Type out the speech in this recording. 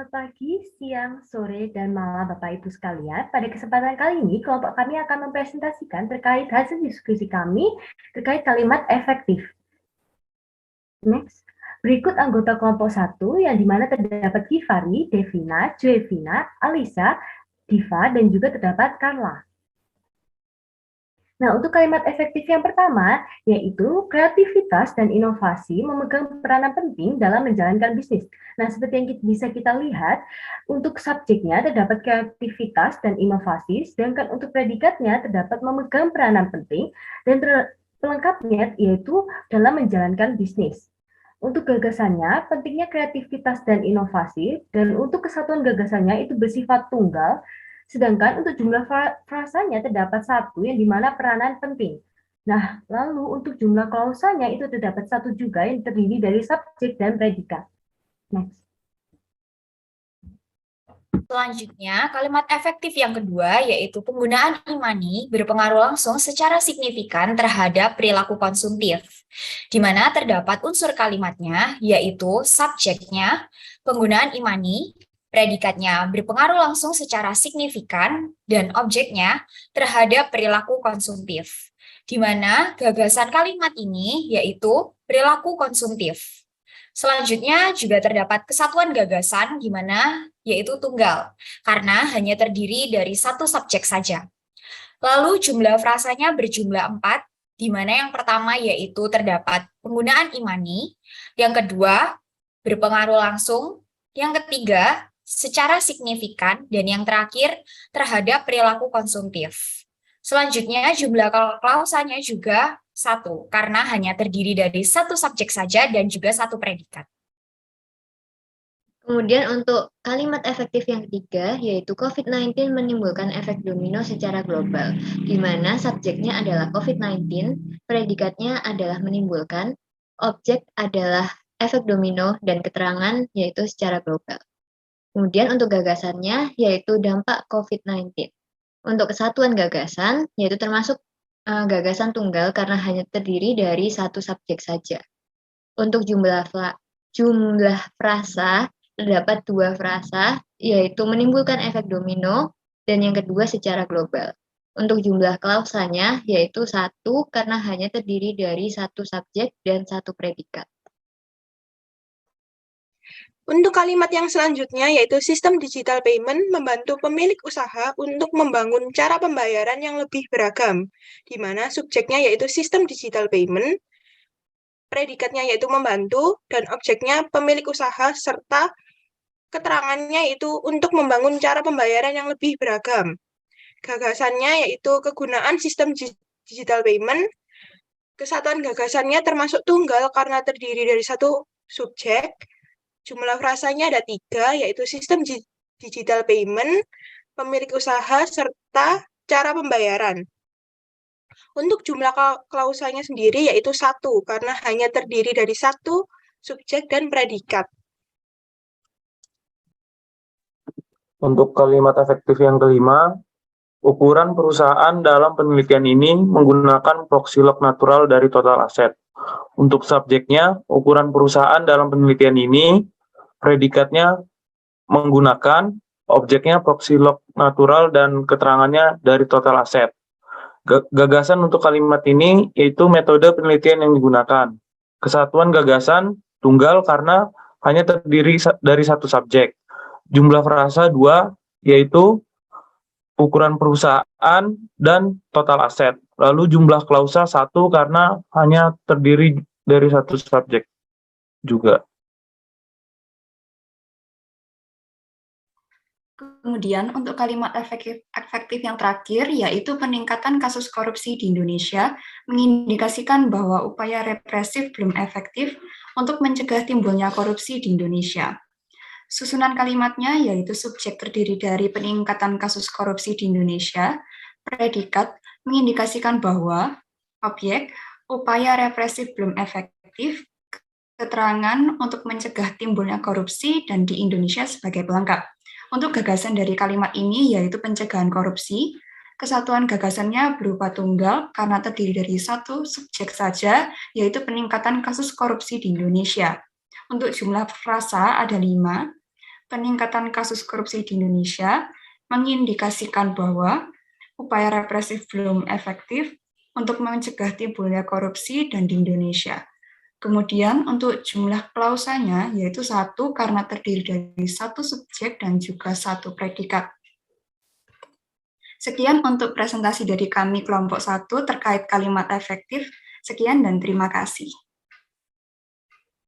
Selamat pagi, siang, sore, dan malam Bapak Ibu sekalian. Pada kesempatan kali ini, kelompok kami akan mempresentasikan terkait hasil diskusi kami terkait kalimat efektif. Next. Berikut anggota kelompok 1 yang dimana terdapat Givari, Devina, Joevina, Alisa, Diva, dan juga terdapat Carla. Nah, untuk kalimat efektif yang pertama, yaitu kreativitas dan inovasi memegang peranan penting dalam menjalankan bisnis. Nah, seperti yang bisa kita lihat, untuk subjeknya terdapat kreativitas dan inovasi, sedangkan untuk predikatnya terdapat memegang peranan penting, dan pelengkapnya yaitu dalam menjalankan bisnis. Untuk gagasannya, pentingnya kreativitas dan inovasi, dan untuk kesatuan gagasannya itu bersifat tunggal, sedangkan untuk jumlah frasanya terdapat satu yang dimana peranan penting. Nah, lalu untuk jumlah klausanya itu terdapat satu juga yang terdiri dari subjek dan predikat. Next. Selanjutnya, kalimat efektif yang kedua yaitu penggunaan e-money berpengaruh langsung secara signifikan terhadap perilaku konsumtif, di mana terdapat unsur kalimatnya yaitu subjeknya, penggunaan e-money, predikatnya berpengaruh langsung secara signifikan, dan objeknya terhadap perilaku konsumtif, di mana gagasan kalimat ini yaitu perilaku konsumtif. Selanjutnya juga terdapat kesatuan gagasan di mana yaitu tunggal, karena hanya terdiri dari satu subjek saja. Lalu jumlah frasanya berjumlah 4, di mana yang pertama yaitu terdapat penggunaan e-money, yang kedua berpengaruh langsung, yang ketiga secara signifikan, dan yang terakhir terhadap perilaku konsumtif. Selanjutnya jumlah klausanya juga 1, karena hanya terdiri dari satu subjek saja dan juga satu predikat. Kemudian untuk kalimat efektif yang ketiga, yaitu COVID-19 menimbulkan efek domino secara global, di mana subjeknya adalah COVID-19, predikatnya adalah menimbulkan, objek adalah efek domino, dan keterangan yaitu secara global. Kemudian untuk gagasannya, yaitu dampak COVID-19. Untuk kesatuan gagasan, yaitu termasuk gagasan tunggal karena hanya terdiri dari satu subjek saja. Untuk jumlah frasa, terdapat 2 frasa, yaitu menimbulkan efek domino, dan yang kedua secara global. Untuk jumlah klausanya, yaitu 1, karena hanya terdiri dari satu subjek dan satu predikat. Untuk kalimat yang selanjutnya, yaitu sistem digital payment membantu pemilik usaha untuk membangun cara pembayaran yang lebih beragam, di mana subjeknya yaitu sistem digital payment, predikatnya yaitu membantu, dan objeknya pemilik usaha, serta keterangannya yaitu untuk membangun cara pembayaran yang lebih beragam. Gagasannya yaitu kegunaan sistem digital payment. Kesatuan gagasannya termasuk tunggal karena terdiri dari satu subjek. Jumlah frasanya ada 3, yaitu sistem digital payment, pemilik usaha, serta cara pembayaran. Untuk jumlah klausanya sendiri yaitu 1, karena hanya terdiri dari satu subjek dan predikat. Untuk kalimat efektif yang kelima, ukuran perusahaan dalam penelitian ini menggunakan proxy log natural dari total aset. Untuk subjeknya, ukuran perusahaan dalam penelitian ini, predikatnya menggunakan, objeknya proxy log natural, dan keterangannya dari total aset. Gagasan untuk kalimat ini yaitu metode penelitian yang digunakan. Kesatuan gagasan tunggal karena hanya terdiri dari satu subjek. Jumlah frasa 2, yaitu ukuran perusahaan dan total aset. Lalu jumlah klausa 1 karena hanya terdiri dari satu subjek juga. Kemudian untuk kalimat efektif yang terakhir, yaitu peningkatan kasus korupsi di Indonesia, mengindikasikan bahwa upaya represif belum efektif untuk mencegah timbulnya korupsi di Indonesia. Susunan kalimatnya yaitu subjek terdiri dari peningkatan kasus korupsi di Indonesia, predikat mengindikasikan bahwa objek upaya represif belum efektif, keterangan untuk mencegah timbulnya korupsi, dan di Indonesia sebagai pelengkap. Untuk gagasan dari kalimat ini yaitu pencegahan korupsi, kesatuan gagasannya berupa tunggal karena terdiri dari satu subjek saja, yaitu peningkatan kasus korupsi di Indonesia. Untuk jumlah frasa ada 5, peningkatan kasus korupsi di Indonesia mengindikasikan bahwa upaya represif belum efektif untuk mencegah timbulnya korupsi dan di Indonesia. Kemudian untuk jumlah klausanya yaitu 1 karena terdiri dari 1 subjek dan juga 1 predikat. Sekian untuk presentasi dari kami kelompok 1 terkait kalimat efektif. Sekian dan terima kasih.